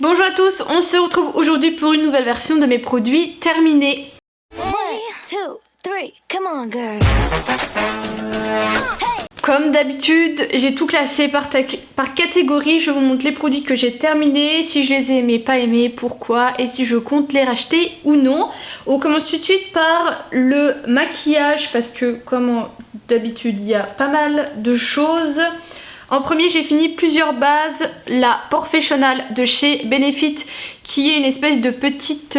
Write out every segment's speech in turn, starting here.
Bonjour à tous, on se retrouve aujourd'hui pour une nouvelle version de mes produits terminés. 1, 2, 3, come on girls. Comme d'habitude, j'ai tout classé par catégorie. Je vous montre les produits que j'ai terminés, si je les ai aimés, pas aimés, pourquoi et si je compte les racheter ou non. On commence tout de suite par le maquillage parce que comme d'habitude il y a pas mal de choses. En premier, j'ai fini plusieurs bases. La Porefessional de chez Benefit qui est une espèce de petite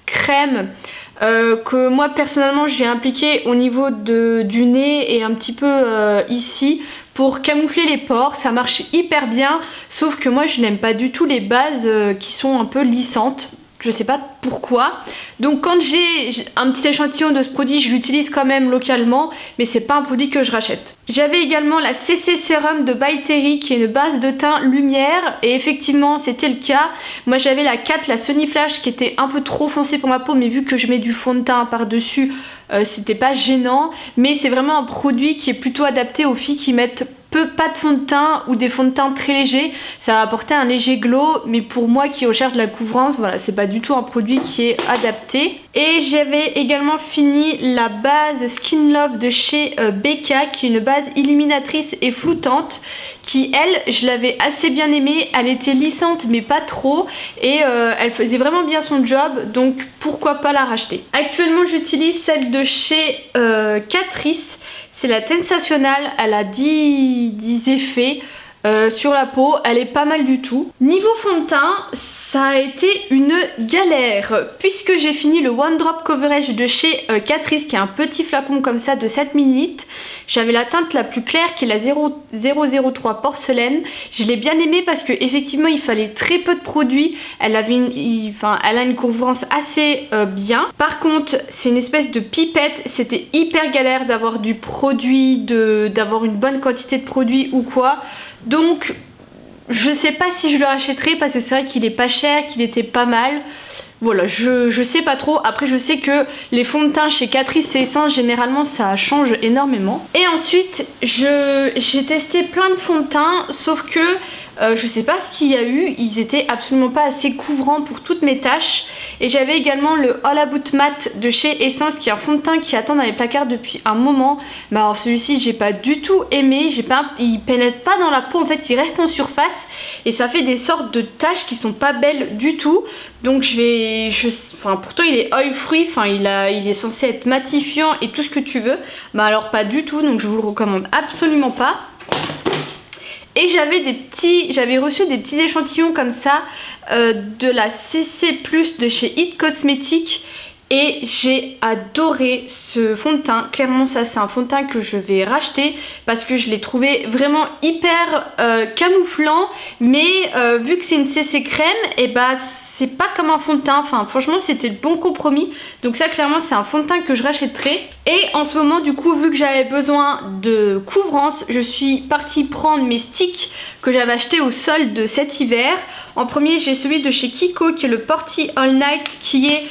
crème que moi personnellement je vais appliquer au niveau du nez et un petit peu ici pour camoufler les pores. Ça marche hyper bien, sauf que moi je n'aime pas du tout les bases qui sont un peu lissantes. Je sais pas pourquoi. Donc quand j'ai un petit échantillon de ce produit, je l'utilise quand même localement, mais c'est pas un produit que je rachète. J'avais également la CC Serum de By Terry qui est une base de teint lumière et effectivement c'était le cas. Moi j'avais la 4, la Sunny Flash qui était un peu trop foncée pour ma peau, mais vu que je mets du fond de teint par dessus, c'était pas gênant. Mais c'est vraiment un produit qui est plutôt adapté aux filles qui mettent pas de fond de teint ou des fonds de teint très légers. Ça va apporter un léger glow, mais pour moi qui recherche de la couvrance, voilà, c'est pas du tout un produit qui est adapté. Et j'avais également fini la base Skin Love de chez Becca qui est une base illuminatrice et floutante qui elle, je l'avais assez bien aimée. Elle était lissante mais pas trop et elle faisait vraiment bien son job, donc pourquoi pas la racheter. Actuellement j'utilise celle de chez Catrice. C'est la Tensational, elle a 10 effets sur la peau, elle est pas mal du tout. Niveau fond de teint, ça a été une galère puisque j'ai fini le One Drop Coverage de chez Catrice qui est un petit flacon comme ça de 7 ml. J'avais la teinte la plus claire qui est la 003 porcelaine. Je l'ai bien aimée parce que effectivement il fallait très peu de produits. Elle a une couvrance assez bien. Par contre c'est une espèce de pipette. C'était hyper galère d'avoir du produit, d'avoir une bonne quantité de produits ou quoi. Donc je sais pas si je le rachèterai parce que c'est vrai qu'il est pas cher, qu'il était pas mal. Voilà, je sais pas trop. Après je sais que les fonds de teint chez Catrice et Essence généralement ça change énormément. Et ensuite j'ai testé plein de fonds de teint, sauf que je sais pas ce qu'il y a eu, ils étaient absolument pas assez couvrants pour toutes mes taches. Et j'avais également le All About Matte de chez Essence qui est un fond de teint qui attend dans les placards depuis un moment. Mais alors celui-ci j'ai pas du tout aimé, il pénètre pas dans la peau, en fait il reste en surface et ça fait des sortes de taches qui sont pas belles du tout. Donc pourtant il est oil free, il est censé être matifiant et tout ce que tu veux. Mais alors pas du tout, donc je vous le recommande absolument pas. Et j'avais reçu des petits échantillons comme ça de la CC+ de chez It Cosmetics. Et j'ai adoré ce fond de teint. Clairement ça c'est un fond de teint que je vais racheter parce que je l'ai trouvé vraiment hyper camouflant. Mais vu que c'est une CC crème, et bah c'est pas comme un fond de teint. Enfin franchement c'était le bon compromis. Donc ça clairement c'est un fond de teint que je rachèterai. Et en ce moment du coup vu que j'avais besoin de couvrance, je suis partie prendre mes sticks que j'avais acheté au solde de cet hiver. En premier j'ai celui de chez Kiko qui est le Porty All Night qui est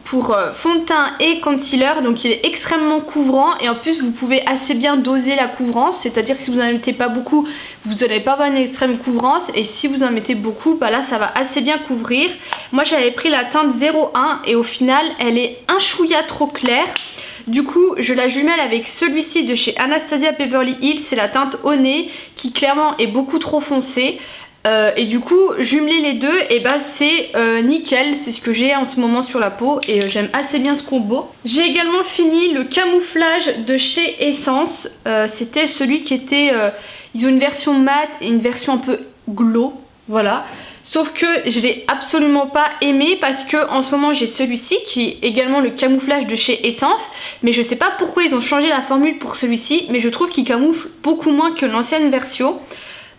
pour fond de teint et concealer, donc il est extrêmement couvrant et en plus vous pouvez assez bien doser la couvrance, c'est-à-dire que si vous en mettez pas beaucoup vous n'allez pas avoir une extrême couvrance et si vous en mettez beaucoup bah là ça va assez bien couvrir. Moi j'avais pris la teinte 01 et au final elle est un chouïa trop claire. Du coup je la jumelle avec celui-ci de chez Anastasia Beverly Hills, c'est la teinte au nez qui clairement est beaucoup trop foncée. Et du coup jumeler les deux et bah c'est nickel, c'est ce que j'ai en ce moment sur la peau et j'aime assez bien ce combo. J'ai également fini le camouflage de chez Essence, c'était celui qui était, ils ont une version mat et une version un peu glow, voilà. Sauf que je l'ai absolument pas aimé parce que en ce moment j'ai celui-ci qui est également le camouflage de chez Essence. Mais je sais pas pourquoi ils ont changé la formule pour celui-ci, mais je trouve qu'il camoufle beaucoup moins que l'ancienne version.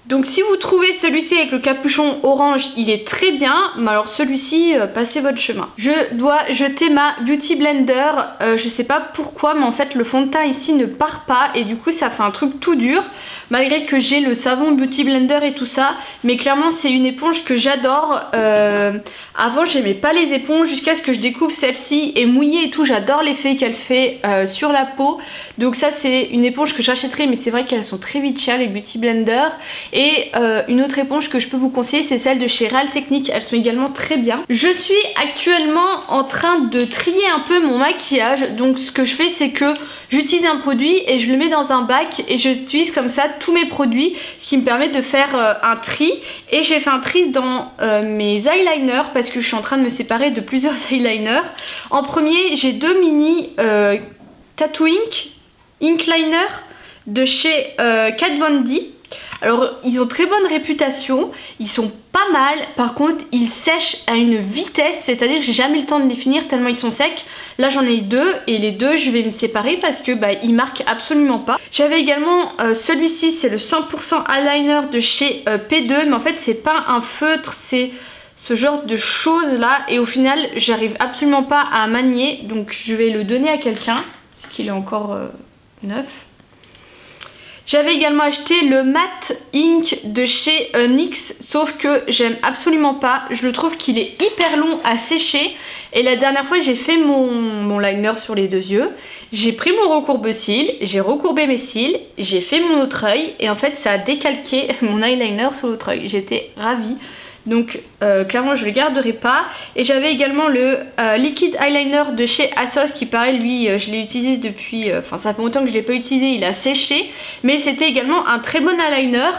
Donc si vous trouvez celui-ci avec le capuchon orange, il est très bien, mais alors celui-ci, passez votre chemin. Je dois jeter ma Beauty Blender, je sais pas pourquoi, mais en fait le fond de teint ici ne part pas et du coup ça fait un truc tout dur, malgré que j'ai le savon Beauty Blender et tout ça, mais clairement c'est une éponge que j'adore. Avant j'aimais pas les éponges jusqu'à ce que je découvre celle-ci et mouillée et tout, j'adore l'effet qu'elle fait sur la peau. Donc ça c'est une éponge que j'achèterai, mais c'est vrai qu'elles sont très vite chères les Beauty Blender. Et une autre éponge que je peux vous conseiller, c'est celle de chez Real Techniques, elles sont également très bien. Je suis actuellement en train de trier un peu mon maquillage, donc ce que je fais c'est que j'utilise un produit et je le mets dans un bac et j'utilise comme ça tous mes produits, ce qui me permet de faire un tri. Et j'ai fait un tri dans mes eyeliners parce que je suis en train de me séparer de plusieurs eyeliners. En premier, j'ai deux mini Tattoo Ink Liner de chez Kat Von D. Alors ils ont très bonne réputation, ils sont pas mal, par contre ils sèchent à une vitesse, c'est-à-dire que j'ai jamais le temps de les finir tellement ils sont secs. Là j'en ai deux et les deux je vais me séparer parce que ils marquent absolument pas. J'avais également celui-ci, c'est le 100% eyeliner de chez P2, mais en fait c'est pas un feutre, c'est ce genre de choses là et au final j'arrive absolument pas à manier, donc je vais le donner à quelqu'un parce qu'il est encore neuf. J'avais également acheté le Matte Ink de chez NYX, sauf que j'aime absolument pas. Je le trouve qu'il est hyper long à sécher. Et la dernière fois, j'ai fait mon liner sur les deux yeux. J'ai pris mon recourbe-cils, j'ai recourbé mes cils, j'ai fait mon autre œil. Et en fait, ça a décalqué mon eyeliner sur l'autre œil. J'étais ravie. Donc clairement je ne le garderai pas. Et j'avais également le liquid eyeliner de chez Asos qui pareil lui je l'ai utilisé depuis, enfin ça fait longtemps que je ne l'ai pas utilisé, il a séché. Mais c'était également un très bon eyeliner.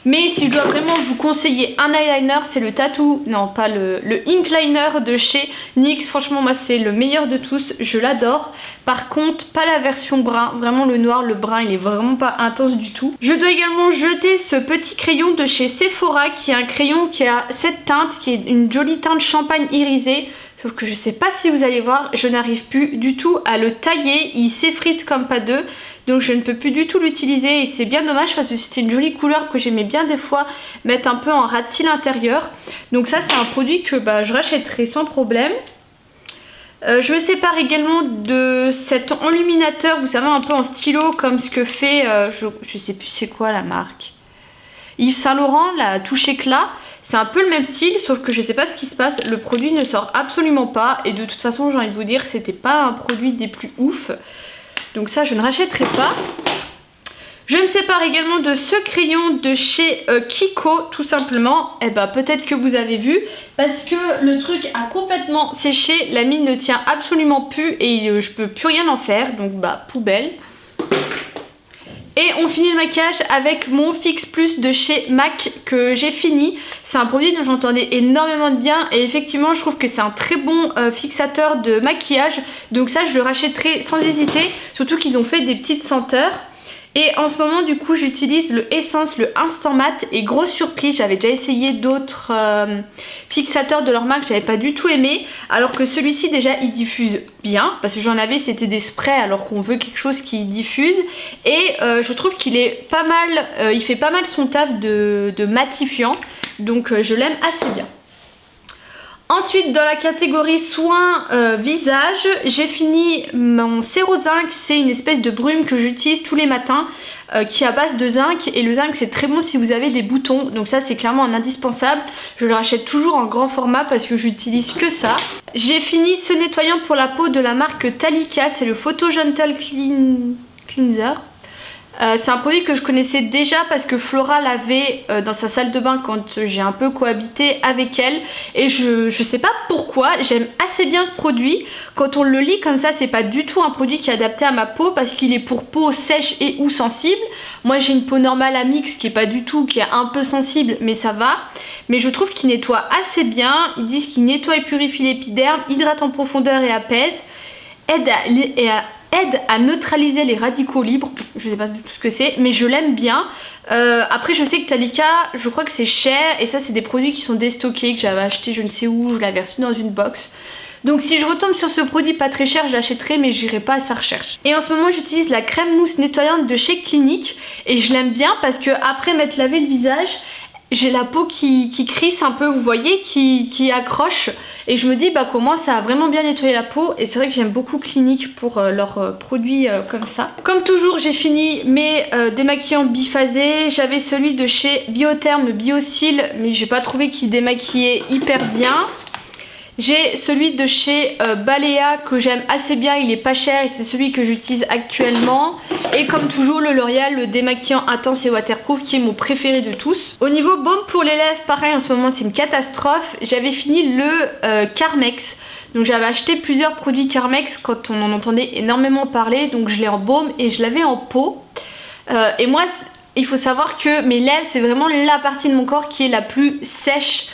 Mais si je dois vraiment vous conseiller un eyeliner, c'est le Tattoo, non pas le Ink Liner de chez NYX. Franchement moi c'est le meilleur de tous, je l'adore. Par contre pas la version brun, vraiment le noir, le brun il est vraiment pas intense du tout. Je dois également jeter ce petit crayon de chez Sephora qui est un crayon qui a cette teinte, qui est une jolie teinte champagne irisée. Sauf que je sais pas si vous allez voir, je n'arrive plus du tout à le tailler, il s'effrite comme pas deux. Donc je ne peux plus du tout l'utiliser et c'est bien dommage parce que c'était une jolie couleur que j'aimais bien des fois mettre un peu en ras de cils intérieur. Donc ça c'est un produit que je rachèterai sans problème. Je me sépare également de cet enluminateur, vous savez un peu en stylo comme ce que fait, je sais plus c'est quoi la marque. Yves Saint Laurent, la touche éclat. C'est un peu le même style sauf que je sais pas ce qui se passe, le produit ne sort absolument pas et de toute façon j'ai envie de vous dire c'était pas un produit des plus ouf. Donc ça je ne rachèterai pas. Je me sépare également de ce crayon de chez Kiko tout simplement. Et peut-être que vous avez vu parce que le truc a complètement séché, la mine ne tient absolument plus et je peux plus rien en faire. Donc poubelle. Et on finit le maquillage avec mon Fix Plus de chez MAC que j'ai fini. C'est un produit dont j'entendais énormément de bien et effectivement je trouve que c'est un très bon fixateur de maquillage. Donc ça je le rachèterai sans hésiter, surtout qu'ils ont fait des petites senteurs. Et en ce moment du coup j'utilise le Essence, le Instant Matte et grosse surprise, j'avais déjà essayé d'autres fixateurs de leur marque, j'avais pas du tout aimé. Alors que celui-ci déjà il diffuse bien, parce que j'en avais c'était des sprays alors qu'on veut quelque chose qui diffuse. Et je trouve qu'il est pas mal, il fait pas mal son taf de matifiant, donc je l'aime assez bien. Ensuite dans la catégorie soins visage, j'ai fini mon Cérozinc, c'est une espèce de brume que j'utilise tous les matins qui est à base de zinc et le zinc c'est très bon si vous avez des boutons, donc ça c'est clairement un indispensable. Je le rachète toujours en grand format parce que j'utilise que ça. J'ai fini ce nettoyant pour la peau de la marque Talika, c'est le Photo Gentle Cleanser. C'est un produit que je connaissais déjà parce que Flora l'avait dans sa salle de bain quand j'ai un peu cohabité avec elle. Et je sais pas pourquoi, j'aime assez bien ce produit. Quand on le lit comme ça, c'est pas du tout un produit qui est adapté à ma peau parce qu'il est pour peau sèche et ou sensible. Moi j'ai une peau normale à mix qui est pas du tout, qui est un peu sensible mais ça va. Mais je trouve qu'il nettoie assez bien. Ils disent qu'il nettoie et purifie l'épiderme, hydrate en profondeur et apaise. Aide à neutraliser les radicaux libres, je sais pas du tout ce que c'est, mais je l'aime bien. Après je sais que Talika, je crois que c'est cher, et ça c'est des produits qui sont déstockés, que j'avais acheté je ne sais où, je l'avais reçu dans une box. Donc si je retombe sur ce produit pas très cher, je l'achèterai mais j'irai pas à sa recherche. Et en ce moment j'utilise la crème mousse nettoyante de chez Clinique, et je l'aime bien parce que après m'être lavé le visage, j'ai la peau qui crisse un peu, vous voyez, qui accroche. Et je me dis comment ça a vraiment bien nettoyé la peau. Et c'est vrai que j'aime beaucoup Clinique pour leurs produits comme ça. Comme toujours j'ai fini mes démaquillants biphasés. J'avais celui de chez Biotherm, le Biocil, mais j'ai pas trouvé qu'il démaquillait hyper bien. J'ai celui de chez Balea que j'aime assez bien, il est pas cher et c'est celui que j'utilise actuellement. Et comme toujours le L'Oréal, le démaquillant intense et waterproof qui est mon préféré de tous. Au niveau baume pour les lèvres, pareil en ce moment c'est une catastrophe. J'avais fini le Carmex. Donc j'avais acheté plusieurs produits Carmex quand on en entendait énormément parler. Donc je l'ai en baume et je l'avais en peau. Et moi il faut savoir que mes lèvres c'est vraiment la partie de mon corps qui est la plus sèche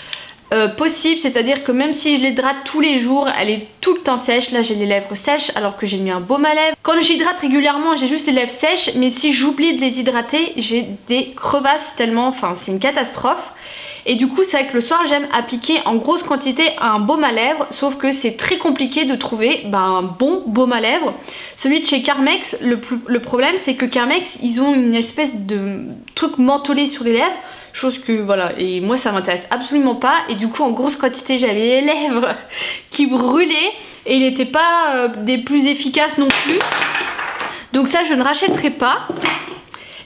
possible, c'est-à-dire que même si je l'hydrate tous les jours, elle est tout le temps sèche. Là j'ai les lèvres sèches alors que j'ai mis un baume à lèvres. Quand j'hydrate régulièrement j'ai juste les lèvres sèches, mais si j'oublie de les hydrater j'ai des crevasses tellement, enfin c'est une catastrophe. Et du coup c'est vrai que le soir j'aime appliquer en grosse quantité un baume à lèvres, sauf que c'est très compliqué de trouver un bon baume à lèvres. Celui de chez Carmex, le problème c'est que Carmex ils ont une espèce de truc mentholé sur les lèvres, chose que voilà, et moi ça m'intéresse absolument pas. Et du coup en grosse quantité j'avais les lèvres qui brûlaient et il n'était pas des plus efficaces non plus. Donc ça je ne rachèterai pas.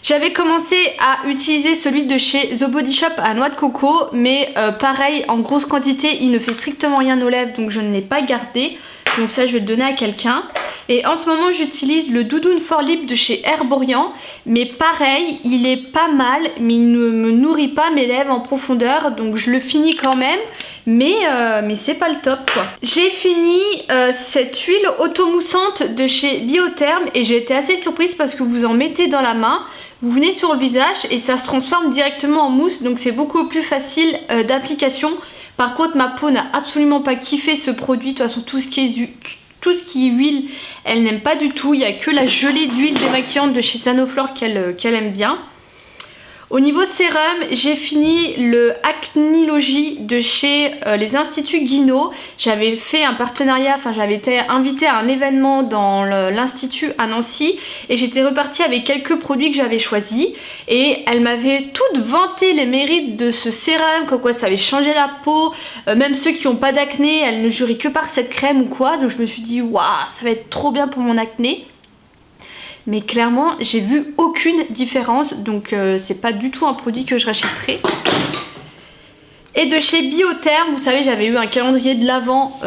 J'avais commencé à utiliser celui de chez The Body Shop à noix de coco, mais pareil en grosse quantité il ne fait strictement rien aux lèvres, donc je ne l'ai pas gardé. Donc ça je vais le donner à quelqu'un. Et en ce moment j'utilise le Doudoune for Lip de chez Herborian, mais pareil il est pas mal mais il ne me nourrit pas mes lèvres en profondeur, donc je le finis quand même. Mais c'est pas le top quoi. J'ai fini cette huile automoussante de chez Biotherm et j'ai été assez surprise parce que vous en mettez dans la main, vous venez sur le visage et ça se transforme directement en mousse, donc c'est beaucoup plus facile d'application. Par contre ma peau n'a absolument pas kiffé ce produit, de toute façon tout ce qui est huile elle n'aime pas du tout. Il n'y a que la gelée d'huile démaquillante de chez Sanoflore qu'elle aime bien. Au niveau sérum, j'ai fini le Acnilogie de chez les Instituts Guinaud. J'avais fait un partenariat, enfin j'avais été invitée à un événement dans l'Institut à Nancy et j'étais repartie avec quelques produits que j'avais choisis et elle m'avait toutes vanté les mérites de ce sérum, comme quoi ça avait changé la peau, même ceux qui n'ont pas d'acné, elle ne jurait que par cette crème ou quoi, donc je me suis dit waouh, ça va être trop bien pour mon acné. Mais clairement j'ai vu aucune différence, donc c'est pas du tout un produit que je rachèterai. Et de chez Biotherm, vous savez j'avais eu un calendrier de l'Avent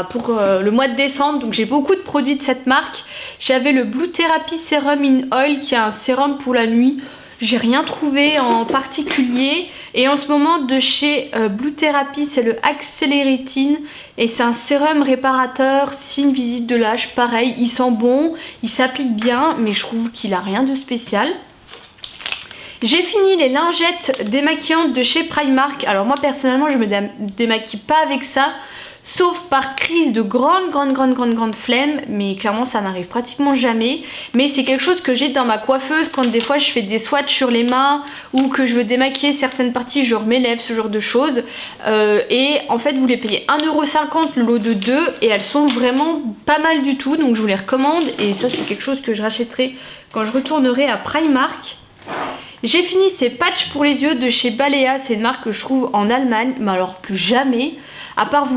pour le mois de décembre, donc j'ai beaucoup de produits de cette marque. J'avais le Blue Therapy Serum in Oil qui est un sérum pour la nuit. J'ai rien trouvé en particulier. Et en ce moment de chez Blue Therapy c'est le Accelerating et c'est un sérum réparateur signe visible de l'âge. Pareil il sent bon, il s'applique bien mais je trouve qu'il a rien de spécial. J'ai fini les lingettes démaquillantes de chez Primark. Alors moi personnellement je me démaquille pas avec ça, sauf par crise de grande flemme, mais clairement ça m'arrive pratiquement jamais. Mais c'est quelque chose que j'ai dans ma coiffeuse quand des fois je fais des swatchs sur les mains ou que je veux démaquiller certaines parties, genre mes lèvres, ce genre de choses. Et en fait vous les payez 1,50€ le lot de 2 et elles sont vraiment pas mal du tout, donc je vous les recommande et ça c'est quelque chose que je rachèterai quand je retournerai à Primark. J'ai fini ces patchs pour les yeux de chez Balea, c'est une marque que je trouve en Allemagne, mais alors plus jamais. À part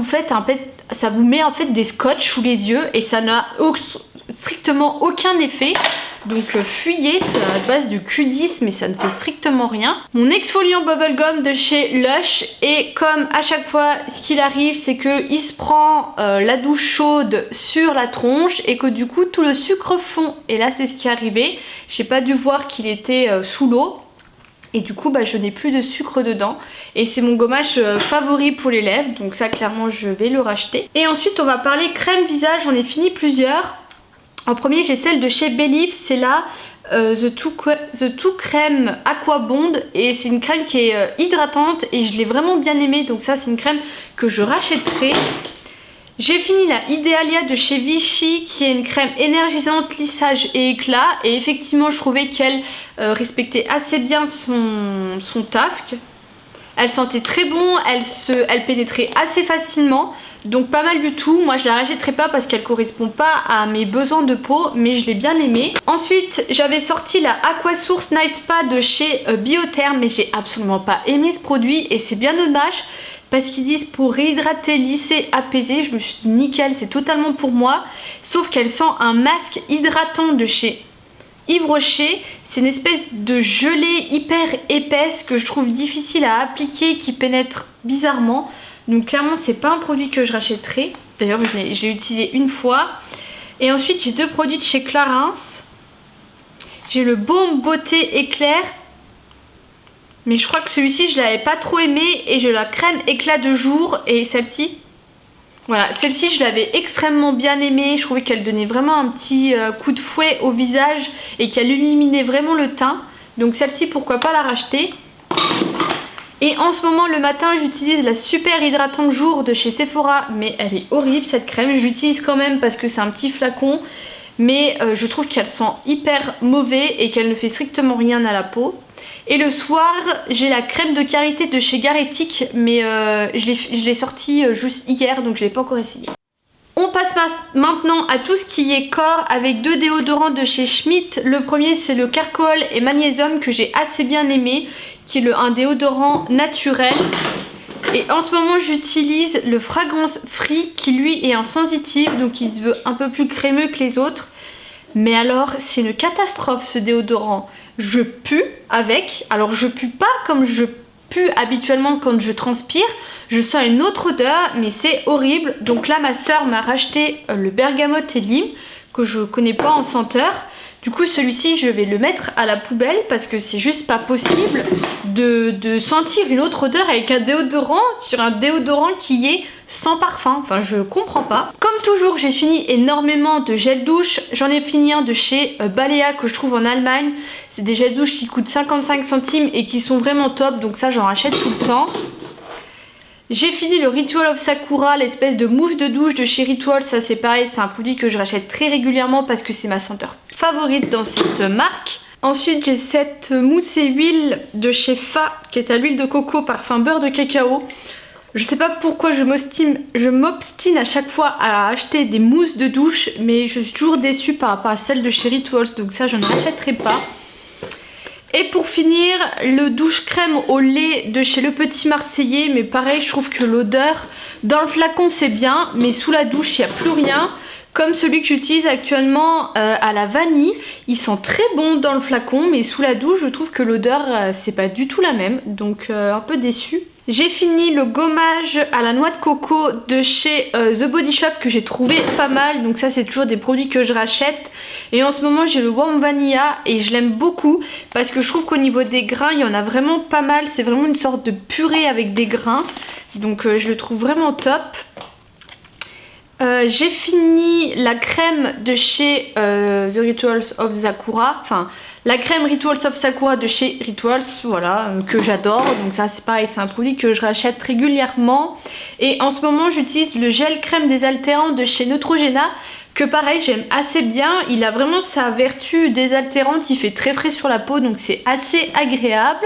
ça vous met en fait des scotch sous les yeux et ça n'a strictement aucun effet. Donc fuyez, c'est à la base du Q10 mais ça ne fait strictement rien. Mon exfoliant bubblegum de chez Lush, et comme à chaque fois ce qu'il arrive c'est qu'il se prend la douche chaude sur la tronche et que du coup tout le sucre fond. Et là c'est ce qui est arrivé, j'ai pas dû voir qu'il était sous l'eau. Et du coup je n'ai plus de sucre dedans. Et c'est mon gommage favori pour les lèvres, donc ça clairement je vais le racheter. Et ensuite on va parler crème visage, j'en ai fini plusieurs. En premier j'ai celle de chez Belif, c'est là The Two Crème Aqua Bond. Et c'est une crème qui est hydratante et je l'ai vraiment bien aimée, donc ça c'est une crème que je rachèterai. J'ai fini la Idealia de chez Vichy qui est une crème énergisante, lissage et éclat. Et effectivement je trouvais qu'elle respectait assez bien son taf. Elle sentait très bon, elle pénétrait assez facilement. Donc pas mal du tout. Moi je la rachèterai pas parce qu'elle correspond pas à mes besoins de peau, mais je l'ai bien aimée. Ensuite j'avais sorti la Aquasource Night Spa de chez Biotherm, mais j'ai absolument pas aimé ce produit et c'est bien dommage. Parce qu'ils disent pour réhydrater, lisser, apaiser. Je me suis dit nickel, c'est totalement pour moi. Sauf qu'elle sent un masque hydratant de chez Yves Rocher. C'est une espèce de gelée hyper épaisse que je trouve difficile à appliquer, qui pénètre bizarrement. Donc clairement c'est pas un produit que je rachèterai. D'ailleurs je l'ai utilisé une fois. Et ensuite j'ai 2 produits de chez Clarins. J'ai le Baume Beauté Éclair. Mais je crois que celui-ci je l'avais pas trop aimé. Et j'ai la crème éclat de jour. Et celle-ci, voilà, celle-ci je l'avais extrêmement bien aimée. Je trouvais qu'elle donnait vraiment un petit coup de fouet au visage. Et qu'elle illuminait vraiment le teint. Donc celle-ci pourquoi pas la racheter. Et en ce moment le matin j'utilise la super hydratante jour de chez Sephora. Mais elle est horrible cette crème. Je l'utilise quand même parce que c'est un petit flacon. Mais je trouve qu'elle sent hyper mauvais et qu'elle ne fait strictement rien à la peau. Et le soir j'ai la crème de karité de chez Garetic. Mais je l'ai sortie juste hier donc je ne l'ai pas encore essayé. On passe maintenant à tout ce qui est corps avec 2 déodorants de chez Schmitt. Le premier c'est le Carcool et Magnésium que j'ai assez bien aimé. Qui est un déodorant naturel. Et en ce moment j'utilise le Fragrance Free qui lui est un sensitif. Donc il se veut un peu plus crémeux que les autres. Mais alors c'est une catastrophe ce déodorant. Je pue avec. Alors je pue pas comme je pue habituellement quand je transpire. Je sens une autre odeur mais c'est horrible. Donc là ma soeur m'a racheté le bergamote et lime que je connais pas en senteur. Du coup celui-ci je vais le mettre à la poubelle parce que c'est juste pas possible de sentir une autre odeur avec un déodorant sur un déodorant qui est sans parfum. Enfin je comprends pas. Comme toujours j'ai fini énormément de gel douche. J'en ai fini un de chez Balea que je trouve en Allemagne. C'est des gels douche qui coûtent 55 centimes et qui sont vraiment top. Donc ça j'en rachète tout le temps. J'ai fini le Ritual of Sakura, l'espèce de mousse de douche de chez Ritual. Ça c'est pareil, c'est un produit que je rachète très régulièrement parce que c'est ma senteur favorite dans cette marque. Ensuite j'ai cette mousse et huile de chez Fa qui est à l'huile de coco parfum beurre de cacao. Je sais pas pourquoi je m'obstine à chaque fois à acheter des mousses de douche, mais je suis toujours déçue par rapport à celle de chez Rituals, donc ça je ne rachèterai pas. Et pour finir, le douche crème au lait de chez Le Petit Marseillais. Mais pareil, je trouve que l'odeur, dans le flacon c'est bien, mais sous la douche il n'y a plus rien. Comme celui que j'utilise actuellement à la vanille. Il sent très bon dans le flacon, mais sous la douche je trouve que l'odeur c'est pas du tout la même. Donc un peu déçue. J'ai fini le gommage à la noix de coco de chez The Body Shop que j'ai trouvé pas mal. Donc ça c'est toujours des produits que je rachète. Et en ce moment j'ai le Warm Vanilla et je l'aime beaucoup parce que je trouve qu'au niveau des grains il y en a vraiment pas mal. C'est vraiment une sorte de purée avec des grains. Donc je le trouve vraiment top. J'ai fini la crème de chez The Rituals of Sakura. Enfin la crème Rituals of Sakura de chez Rituals, voilà, que j'adore. Donc ça c'est pareil, c'est un produit que je rachète régulièrement. Et en ce moment j'utilise le gel crème désaltérant de chez Neutrogena. Que pareil j'aime assez bien. Il a vraiment sa vertu désaltérante. Il fait très frais sur la peau donc c'est assez agréable.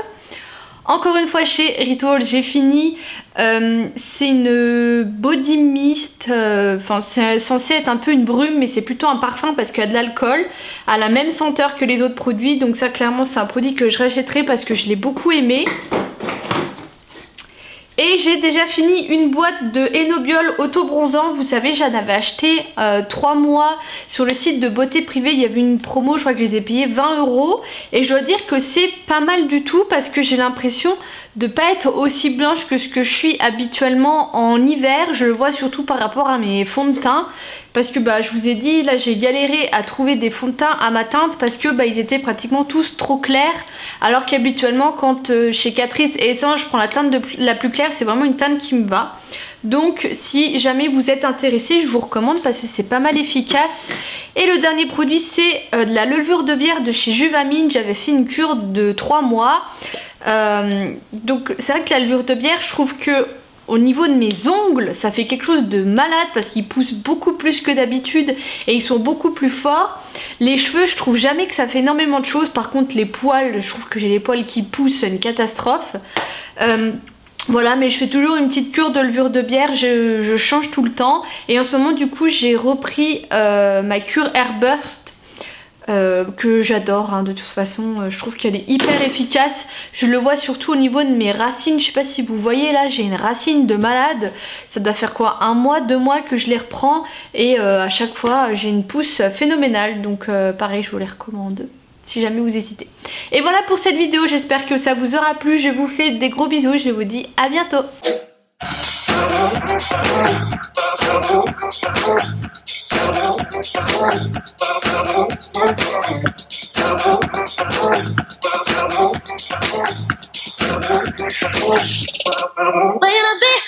Encore une fois chez Rituals j'ai fini. C'est une body mist, enfin c'est censé être un peu une brume mais c'est plutôt un parfum parce qu'il y a de l'alcool, à la même senteur que les autres produits. Donc ça clairement c'est un produit que je rachèterai parce que je l'ai beaucoup aimé. Et j'ai déjà fini une boîte de Enobiol auto-bronzant. Vous savez j'en avais acheté 3 mois sur le site de Beauté Privée. Il y avait une promo, je crois que je les ai payés 20 €. Et je dois dire que c'est pas mal du tout parce que j'ai l'impression de pas être aussi blanche que ce que je suis habituellement en hiver. Je le vois surtout par rapport à mes fonds de teint. Parce que je vous ai dit, là j'ai galéré à trouver des fonds de teint à ma teinte parce que ils étaient pratiquement tous trop clairs. Alors qu'habituellement quand chez Catrice et Essence je prends la teinte la plus claire, c'est vraiment une teinte qui me va. Donc si jamais vous êtes intéressé, je vous recommande parce que c'est pas mal efficace. Et le dernier produit c'est de la levure de bière de chez Juvamine. J'avais fait une cure de 3 mois. Donc c'est vrai que la levure de bière, je trouve que au niveau de mes ongles, ça fait quelque chose de malade parce qu'ils poussent beaucoup plus que d'habitude et ils sont beaucoup plus forts. Les cheveux, je trouve jamais que ça fait énormément de choses. Par contre, les poils, je trouve que j'ai les poils qui poussent, c'est une catastrophe. Voilà, mais je fais toujours une petite cure de levure de bière, je change tout le temps. Et en ce moment, du coup, j'ai repris ma cure Airburst. Que j'adore de toute façon, je trouve qu'elle est hyper efficace. Je le vois surtout au niveau de mes racines. Je sais pas si vous voyez là, j'ai une racine de malade. Ça doit faire quoi, 1 mois, 2 mois que je les reprends. Et à chaque fois j'ai une pousse phénoménale. Donc pareil, je vous les recommande si jamais vous hésitez. Et voilà pour cette vidéo, j'espère que ça vous aura plu. Je vous fais des gros bisous, je vous dis à bientôt. Playing a bit.